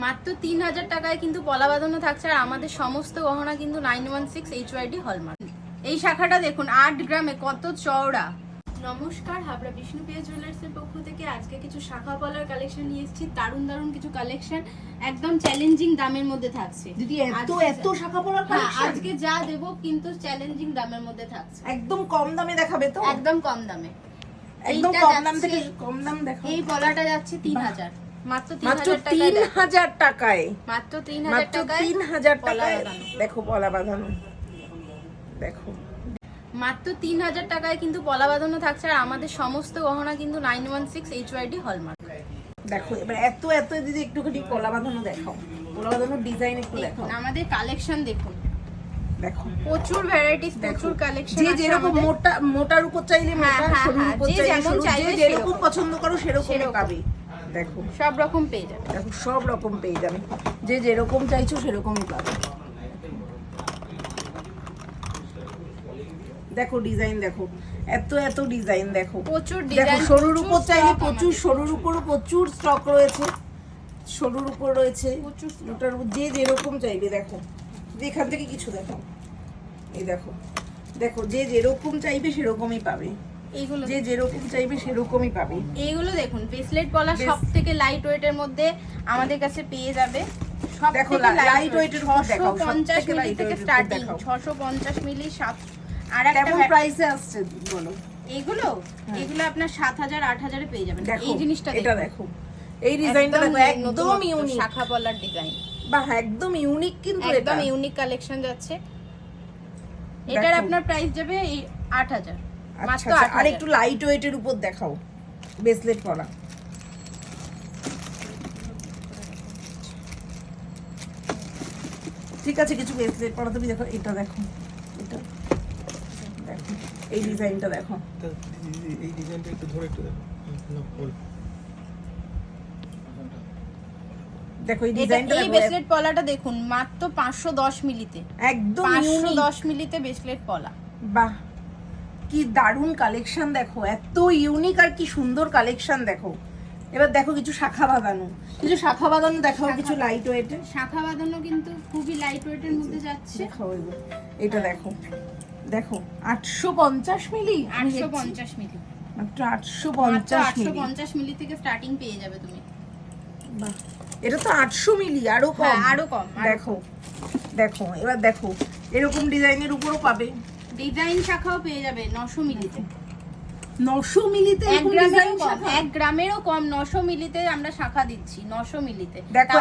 মাত্র 3000 টাকায় কিন্তু পলা বাঁধানো থাকছে। আর আমাদের সমস্ত গহনা কিন্তু 916 HYD হলমার্ক। এই শাখাটা দেখুন 8 গ্রামে কত চওড়া। নমস্কার, হাবড়া বিষ্ণুপ্রিয়া জুয়েলার্সের পক্ষ থেকে আজকে কিছু শাখা পলার কালেকশন নিয়ে এসেছি। দারুণ দারুণ কিছু কালেকশন একদম চ্যালেঞ্জিং দামের মধ্যে থাকছে। দিদি এত শাখা পলার কালেকশন আজকে যা দেব কিন্তু চ্যালেঞ্জিং দামের মধ্যে থাকছে। একদম কম দামে দেখাবে তো? একদম কম দামে, একদম কম দাম থেকে কম দাম দেখাও। এই পলাটা যাচ্ছে 3000, মাত্র 3000 টাকায়, মাত্র 3000 টাকায় 3000 টাকায় দেখো পলা বাঁধানো, দেখো মাত্র 3000 টাকায় কিন্তু পলা বাঁধানো থাকছে। আর আমাদের সমস্ত গহনা কিন্তু 916 HYD হলমার্ক। দেখো এবার এত দিদি একটুখানি পলা বাঁধানো দেখাও, পলা বাঁধানোর ডিজাইন একটু দেখাও। আমাদের কালেকশন দেখুন, দেখো প্রচুর ভ্যারাইটিস, প্রচুর কালেকশন। যে যেরকম মোটার উপর চাইলে মোটা, সরুর উপর চাইলে সরু, যে যেরকম পছন্দ করো সেরকম পাবে। দেখো সব রকম পেয়ে যাবে, দেখো সব রকম পেয়ে যাবে, যে যেরকম চাইছো সেরকমই পাবে। দেখো ডিজাইন, দেখো এত ডিজাইন, দেখো প্রচুর দেখো ডিজাইন। সরুর উপর চাইলে প্রচুর, সরুর উপরও প্রচুর স্টক রয়েছে, সরুর উপর রয়েছে, মোটার উপর যে যেরকম চাইবে। দেখো এখান থেকে কিছু দেখো, এই দেখো দেখো যে যেরকম চাইবে সেরকমই পাবে, এইগুলো যে যেরকম চাইবে সেরকমই পাবে। এইগুলো দেখুন ব্রেসলেট পলা সব থেকে লাইট ওয়েটের মধ্যে আমাদের কাছে পেয়ে যাবে। সব দেখো থেকে লাইট ওয়েটের উপর দেখাও, 650 মিলি থেকে স্টার্টিং, 650 মিলি 7। আর একটা কেমন প্রাইসে আসছে বলো? এগুলো আপনার 7000 8000 এ পেয়ে যাবেন। দেখো এই জিনিসটা এটা দেখো, এই ডিজাইনটা দেখো, একদম ইউনিক শাখা পলার ডিজাইন, বাহ একদম ইউনিক, কিন্তু একদম ইউনিক কালেকশন যাচ্ছে। এটার আপনার প্রাইস যাবে 8000, মাত্র 8000। আর একটু লাইট ওয়েটের উপর দেখাও ব্রেসলেট পলা। ঠিক আছে, কিছু ব্রেসলেট পলা তুমি দেখো, এটা দেখো, এটা দেখো, এই ডিজাইনটা দেখো, এই ডিজাইনটা একটু ধরে একটু দেখো। দেখো এই ডিজাইনটা এই ব্রেসলেট পলাটা দেখুন মাত্র 510 মিলিতে, একদম ইউনিক। 510 মিলিতে ব্রেসলেট পলা। বাহ কি দারুণ কালেকশন, দেখো এত ইউনিক আর কি সুন্দর কালেকশন। দেখো এবার দেখো কিছু শাখা বাঁধানো, দেখাও, কিছু লাইট ওয়েটের শাখা বাঁধানো কিন্তু খুবই লাইট ওয়েটের মধ্যে যাচ্ছে। দেখাও এটা দেখো, দেখো 850 মিলি, 850 মিলি, মাত্র 850 মিলি থেকে স্টার্টিং পেয়ে যাবে তুমি। বাহ এটা তো 800 মিলি, আরো কম, আরো কম। দেখো দেখো এবার দেখো এরকম ডিজাইনের উপরও পাবে, ডিজাইন শাখাও পেয়ে যাবে 900 মিলিতে। 900 মিলিতে 1 গ্রামেরও কম, 1 গ্রামেরও কম 900 মিলিতে আমরা শাখা দিচ্ছি, 900 মিলিতে। দেখো